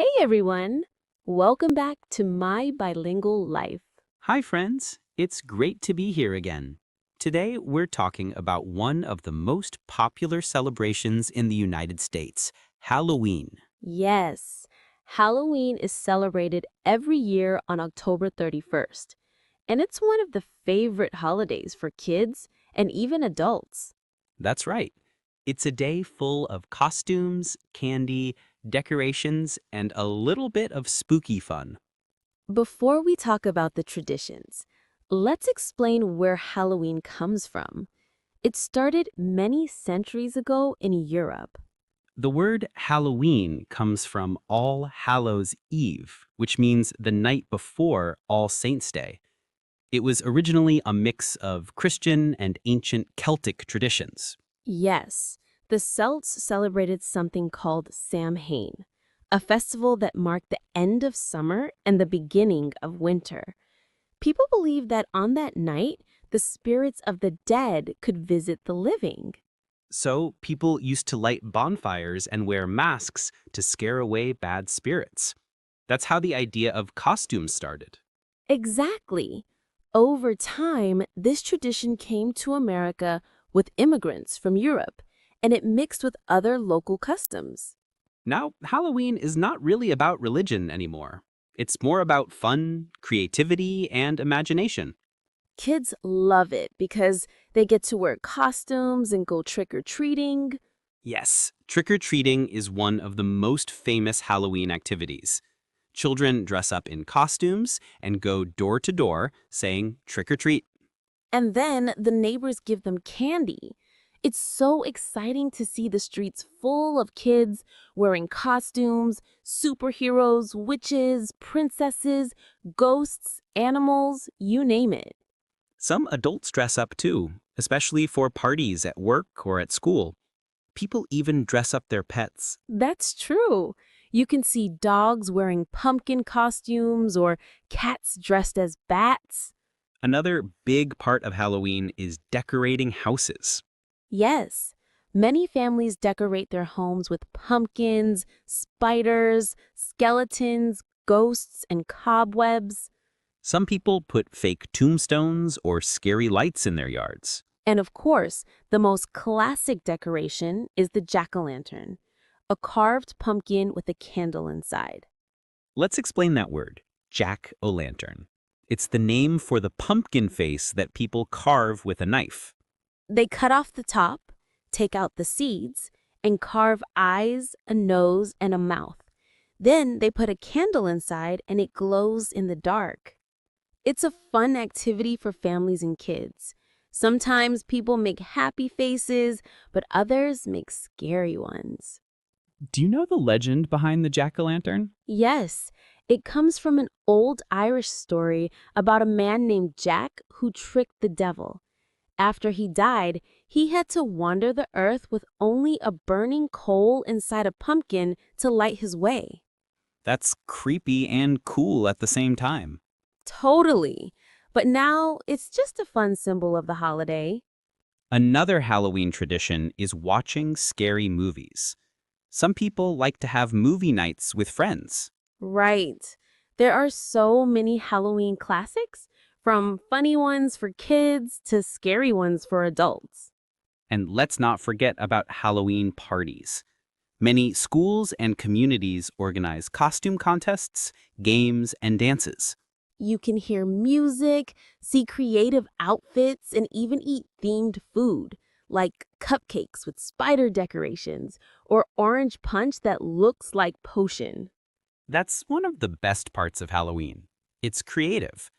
Hey everyone! Welcome back to My Bilingual Life. Hi, friends. It's great to be here again. Today, we're talking about one of the most popular celebrations in the United States, Halloween. Yes, Halloween is celebrated every year on October 31st, and it's one of the favorite holidays for kids and even adults. That's right. It's a day full of costumes, candy, decorations, and a little bit of spooky fun. Before we talk about the traditions, let's explain where Halloween comes from. It started many centuries ago in Europe. The word Halloween comes from All Hallows Eve, which means the night before All Saints' Day. It was originally a mix of Christian and ancient Celtic traditions. Yes, the Celts celebrated something called Samhain, a festival that marked the end of summer and the beginning of winter. People believed that on that night, the spirits of the dead could visit the living. So, people used to light bonfires and wear masks to scare away bad spirits. That's how the idea of costumes started. Exactly. Over time, this tradition came to America with immigrants from Europe, and it mixed with other local customs. Now, Halloween is not really about religion anymore. It's more about fun, creativity, and imagination. Kids love it because they get to wear costumes and go trick-or-treating. Yes, trick or treating is one of the most famous Halloween activities. Children dress up in costumes and go door to door saying trick or treat. And then the neighbors give them candy. It's so exciting to see the streets full of kids wearing costumes, superheroes, witches, princesses, ghosts, animals, you name it. Some adults dress up too, especially for parties at work or at school. People even dress up their pets. That's true. You can see dogs wearing pumpkin costumes or cats dressed as bats. Another big part of Halloween is decorating houses. Yes, many families decorate their homes with pumpkins, spiders, skeletons, ghosts, and cobwebs. Some people put fake tombstones or scary lights in their yards. And of course, the most classic decoration is the jack-o'-lantern, a carved pumpkin with a candle inside. Let's explain that word, jack-o'-lantern. It's the name for the pumpkin face that people carve with a knife. They cut off the top, take out the seeds, and carve eyes, a nose, and a mouth. Then they put a candle inside and it glows in the dark. It's a fun activity for families and kids. Sometimes people make happy faces, but others make scary ones. Do you know the legend behind the jack-o'-lantern? Yes, it comes from an old Irish story about a man named Jack who tricked the devil. After he died, he had to wander the earth with only a burning coal inside a pumpkin to light his way. That's creepy and cool at the same time. Totally. But now it's just a fun symbol of the holiday. Another Halloween tradition is watching scary movies. Some people like to have movie nights with friends. Right. There are so many Halloween classics, from funny ones for kids to scary ones for adults. And let's not forget about Halloween parties. Many schools and communities organize costume contests, games, and dances. You can hear music, see creative outfits, and even eat themed food, like cupcakes with spider decorations or orange punch that looks like potion. That's one of the best parts of Halloween. It's creative.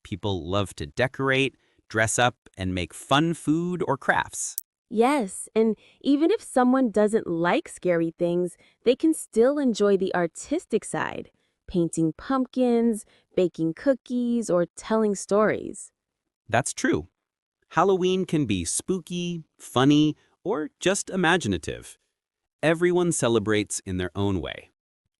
People love to decorate, dress up, and make fun food or crafts. Yes, and even if someone doesn't like scary things, they can still enjoy the artistic side, painting pumpkins, baking cookies, or telling stories. That's true. Halloween can be spooky, funny, or just imaginative. Everyone celebrates in their own way.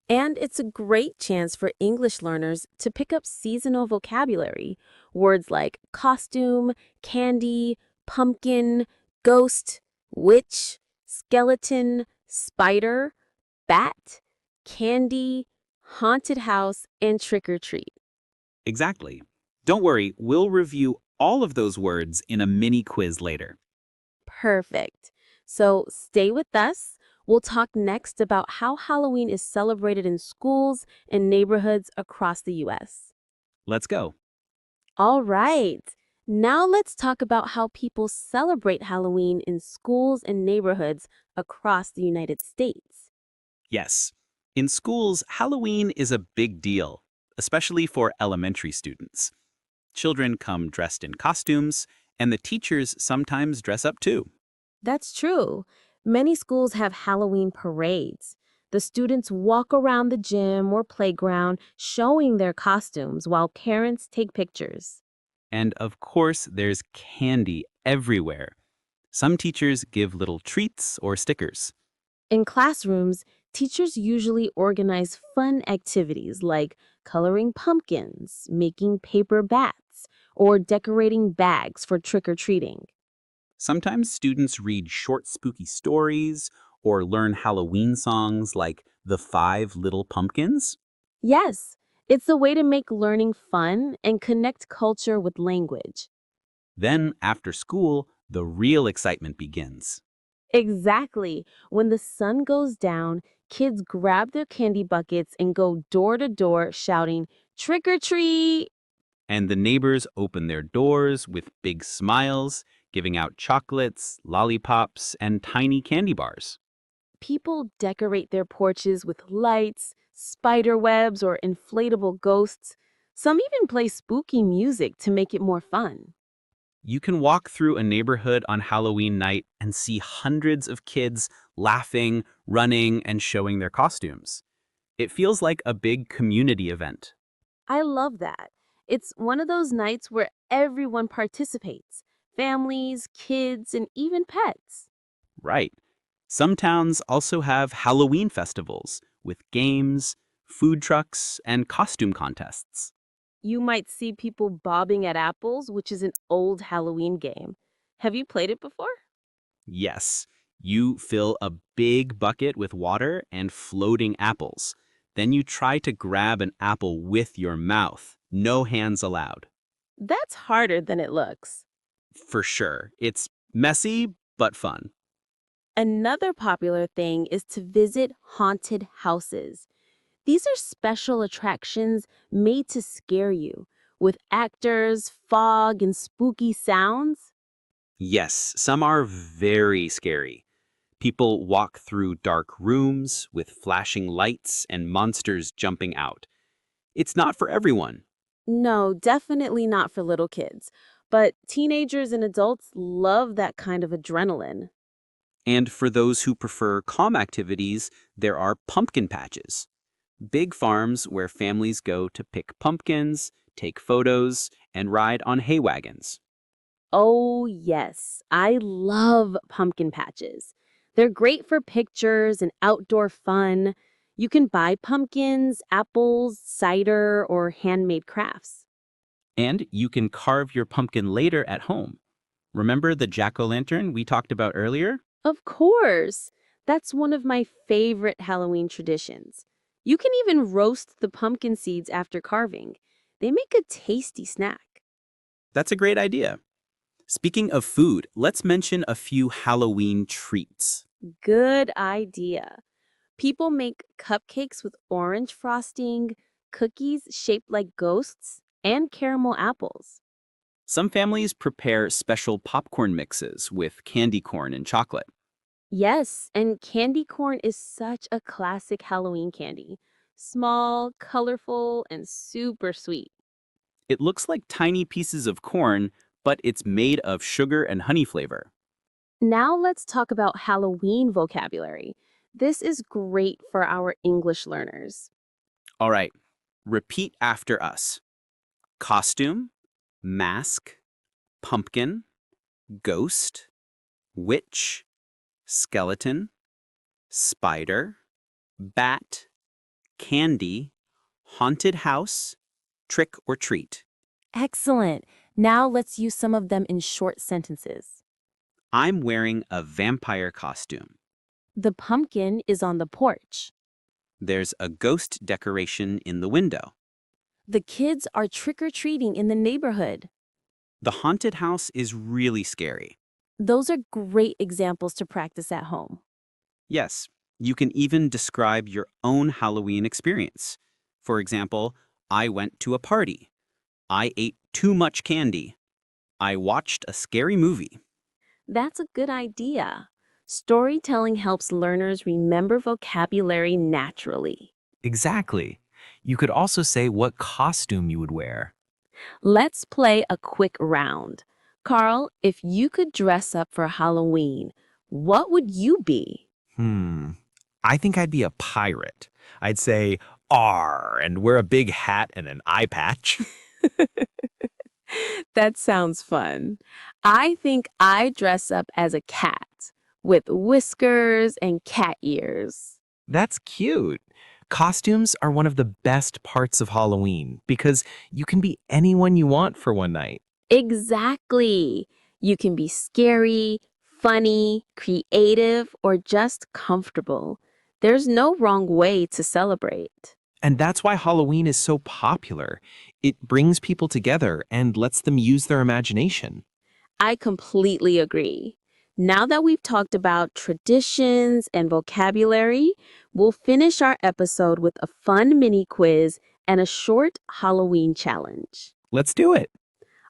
And it's a great chance for English learners to pick up seasonal vocabulary. Words like costume, candy, pumpkin, ghost, witch, skeleton, spider, bat, candy, haunted house, and trick or treat. Exactly. Don't worry, we'll review all of those words in a mini quiz later. Perfect. So stay with us. We'll talk next about how Halloween is celebrated in schools and neighborhoods across the US. Let's go. All right. Now let's talk about how people celebrate Halloween in schools and neighborhoods across the United States. Yes. In schools, Halloween is a big deal, especially for elementary students. Children come dressed in costumes, and the teachers sometimes dress up too. That's true. Many schools have Halloween parades. The students walk around the gym or playground showing their costumes while parents take pictures. And of course, there's candy everywhere. Some teachers give little treats or stickers. In classrooms, teachers usually organize fun activities like coloring pumpkins, making paper bats, or decorating bags for trick or treating. Sometimes students read short spooky stories or learn Halloween songs like The Five Little Pumpkins. Yes, it's a way to make learning fun and connect culture with language. Then, after school, the real excitement begins. Exactly. When the sun goes down, kids grab their candy buckets and go door to door shouting, "Trick or treat!" And the neighbors open their doors with big smiles, giving out chocolates, lollipops, and tiny candy bars. People decorate their porches with lights, spider webs, or inflatable ghosts. Some even play spooky music to make it more fun. You can walk through a neighborhood on Halloween night and see hundreds of kids laughing, running, and showing their costumes. It feels like a big community event. I love that. It's one of those nights where everyone participates families, kids, and even pets. Right. Some towns also have Halloween festivals with games, food trucks, and costume contests. You might see people bobbing at apples, which is an old Halloween game. Have you played it before? Yes, you fill a big bucket with water and floating apples. Then you try to grab an apple with your mouth. No hands allowed. That's harder than it looks. For sure. It's messy, but fun. Another popular thing is to visit haunted houses. These are special attractions made to scare you, with actors, fog, and spooky sounds. Yes, some are very scary. People walk through dark rooms with flashing lights and monsters jumping out. It's not for everyone. No, definitely not for little kids, but teenagers and adults love that kind of adrenaline. And for those who prefer calm activities, there are pumpkin patches. Big farms where families go to pick pumpkins, take photos, and ride on hay wagons. Oh, yes, I love pumpkin patches. They're great for pictures and outdoor fun. You can buy pumpkins, apples, cider, or handmade crafts. And you can carve your pumpkin later at home. Remember the jack-o'-lantern we talked about earlier? Of course. That's one of my favorite Halloween traditions. You can even roast the pumpkin seeds after carving. They make a tasty snack. That's a great idea. Speaking of food, let's mention a few Halloween treats. Good idea. People make cupcakes with orange frosting, cookies shaped like ghosts, and caramel apples. Some families prepare special popcorn mixes with candy corn and chocolate. Yes, and candy corn is such a classic Halloween candy. Small, colorful, and super sweet. It looks like tiny pieces of corn, but it's made of sugar and honey flavor. Now let's talk about Halloween vocabulary. This is great for our English learners. All right, repeat after us. Costume, mask, pumpkin, ghost, witch, skeleton, spider, bat, candy, haunted house, trick or treat. Excellent. Now let's use some of them in short sentences. I'm wearing a vampire costume. The pumpkin is on the porch. There's a ghost decoration in the window. The kids are trick-or-treating in the neighborhood. The haunted house is really scary. Those are great examples to practice at home. Yes, you can even describe your own Halloween experience. For example, I went to a party. I ate too much candy. I watched a scary movie. That's a good idea. Storytelling helps learners remember vocabulary naturally. Exactly. You could also say what costume you would wear. Let's play a quick round. Carl, if you could dress up for Halloween, what would you be? I think I'd be a pirate. I'd say R and wear a big hat and an eye patch. That sounds fun. I think I dress up as a cat with whiskers and cat ears. That's cute. Costumes are one of the best parts of Halloween because you can be anyone you want for one night. Exactly. You can be scary, funny, creative, or just comfortable. There's no wrong way to celebrate. And that's why Halloween is so popular. It brings people together and lets them use their imagination. I completely agree. Now that we've talked about traditions and vocabulary, we'll finish our episode with a fun mini quiz and a short Halloween challenge. Let's do it.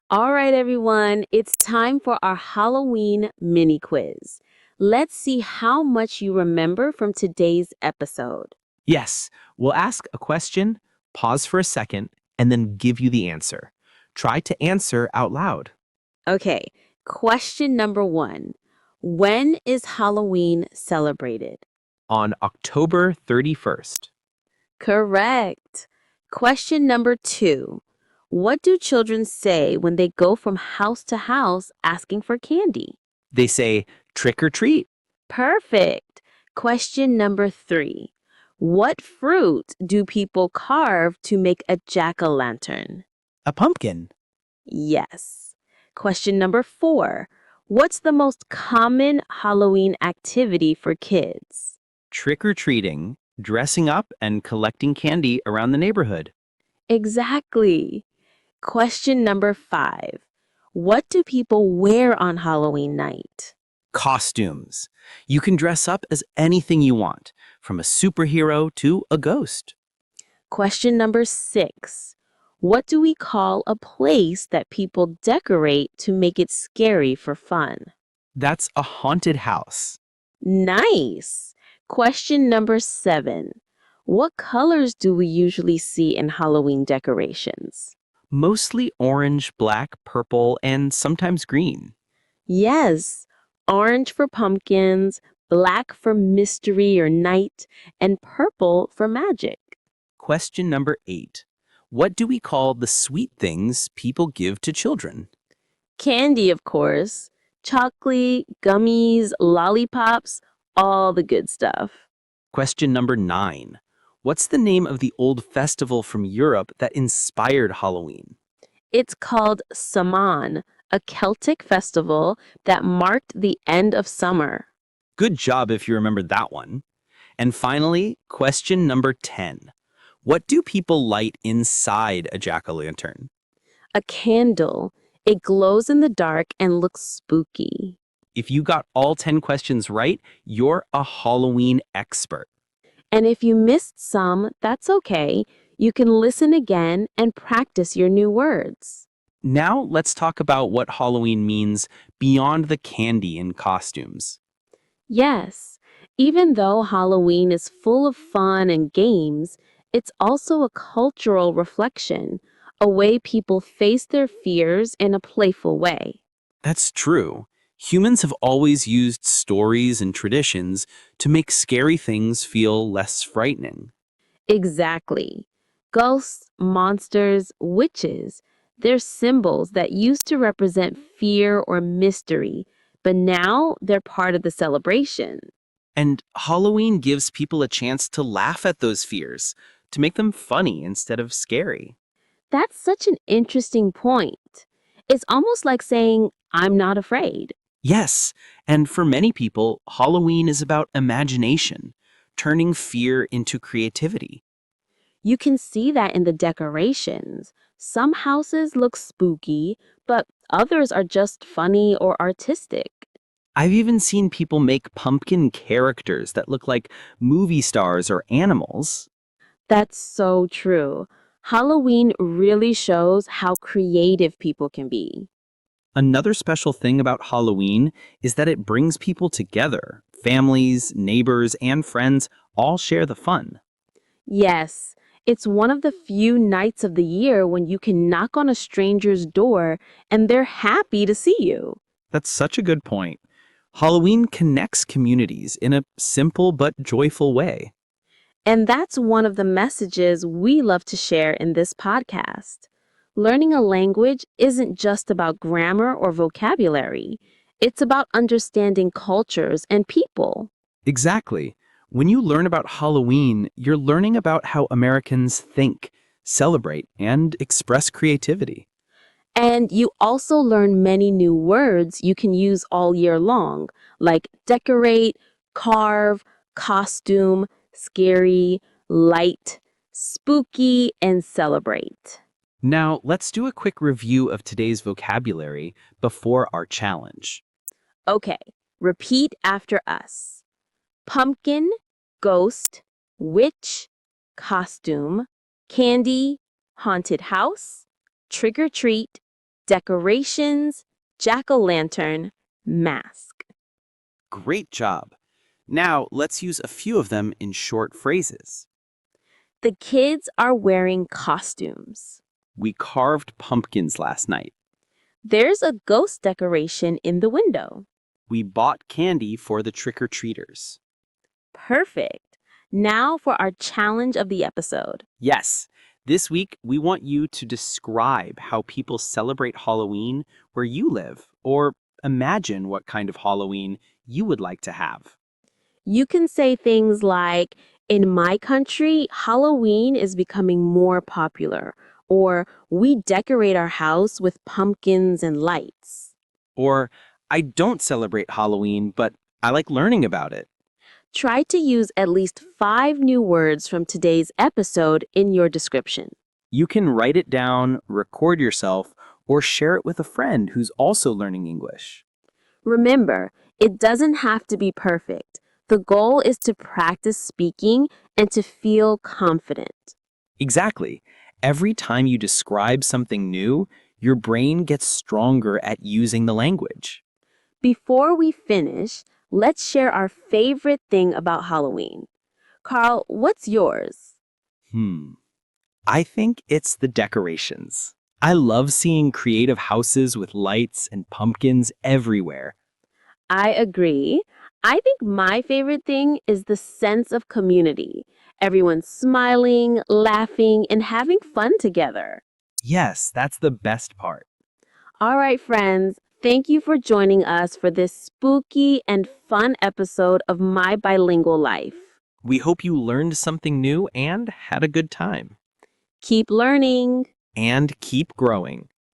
All right, everyone, it's time for our Halloween mini quiz. Let's see how much you remember from today's episode. Yes, we'll ask a question, pause for a second, and then give you the answer. Try to answer out loud. Okay, question number 1. When is Halloween celebrated? On October 31st. Correct. Question number 2. What do children say when they go from house to house asking for candy? They say trick or treat. Perfect. Question number 3. What fruit do people carve to make a jack-o'-lantern? A pumpkin. Yes. Question number 4. What's the most common Halloween activity for kids? Trick or treating, dressing up, and collecting candy around the neighborhood. Exactly. Question number 5. What do people wear on Halloween night? Costumes. You can dress up as anything you want, from a superhero to a ghost. Question number 6. What do we call a place that people decorate to make it scary for fun? That's a haunted house. Nice. Question number 7. What colors do we usually see in Halloween decorations? Mostly orange, black, purple, and sometimes green. Yes, orange for pumpkins, black for mystery or night, and purple for magic. Question number 8. What do we call the sweet things people give to children? Candy, of course. Chocolate, gummies, lollipops, all the good stuff. Question number 9. What's the name of the old festival from Europe that inspired Halloween? It's called Saman, a Celtic festival that marked the end of summer. Good job if you remembered that one. And finally, question number 10. What do people light inside a jack-o'-lantern? A candle. It glows in the dark and looks spooky. If you got all 10 questions right, you're a Halloween expert. And if you missed some, that's okay. You can listen again and practice your new words. Now let's talk about what Halloween means beyond the candy and costumes. Yes, even though Halloween is full of fun and games, it's also a cultural reflection, a way people face their fears in a playful way. That's true. Humans have always used stories and traditions to make scary things feel less frightening. Exactly. Ghosts, monsters, witches, they're symbols that used to represent fear or mystery, but now they're part of the celebration. And Halloween gives people a chance to laugh at those fears, to make them funny instead of scary. That's such an interesting point. It's almost like saying, I'm not afraid. Yes, and for many people, Halloween is about imagination, turning fear into creativity. You can see that in the decorations. Some houses look spooky, but others are just funny or artistic. I've even seen people make pumpkin characters that look like movie stars or animals. That's so true. Halloween really shows how creative people can be. Another special thing about Halloween is that it brings people together. Families, neighbors, and friends all share the fun. Yes, it's one of the few nights of the year when you can knock on a stranger's door and they're happy to see you. That's such a good point. Halloween connects communities in a simple but joyful way. And that's one of the messages we love to share in this podcast. Learning a language isn't just about grammar or vocabulary, it's about understanding cultures and people. Exactly. When you learn about Halloween, you're learning about how Americans think, celebrate, and express creativity. And you also learn many new words you can use all year long, like decorate, carve, costume, scary, light, spooky, and celebrate. Now, let's do a quick review of today's vocabulary before our challenge. Okay, repeat after us. Pumpkin, ghost, witch, costume, candy, haunted house, trick or treat, decorations, jack-o'-lantern, mask. Great job. Now, let's use a few of them in short phrases. The kids are wearing costumes. We carved pumpkins last night. There's a ghost decoration in the window. We bought candy for the trick-or-treaters. Perfect. Now for our challenge of the episode. Yes, this week we want you to describe how people celebrate Halloween where you live, or imagine what kind of Halloween you would like to have. You can say things like, in my country, Halloween is becoming more popular, or we decorate our house with pumpkins and lights. Or, I don't celebrate Halloween, but I like learning about it. Try to use at least 5 new words from today's episode in your description. You can write it down, record yourself, or share it with a friend who's also learning English. Remember, it doesn't have to be perfect. The goal is to practice speaking and to feel confident. Exactly. Every time you describe something new, your brain gets stronger at using the language. Before we finish, let's share our favorite thing about Halloween. Carl, what's yours? I think it's the decorations. I love seeing creative houses with lights and pumpkins everywhere. I agree. I think my favorite thing is the sense of community. Everyone's smiling, laughing, and having fun together. Yes, that's the best part. All right, friends, thank you for joining us for this spooky and fun episode of My Bilingual Life. We hope you learned something new and had a good time. Keep learning. And keep growing.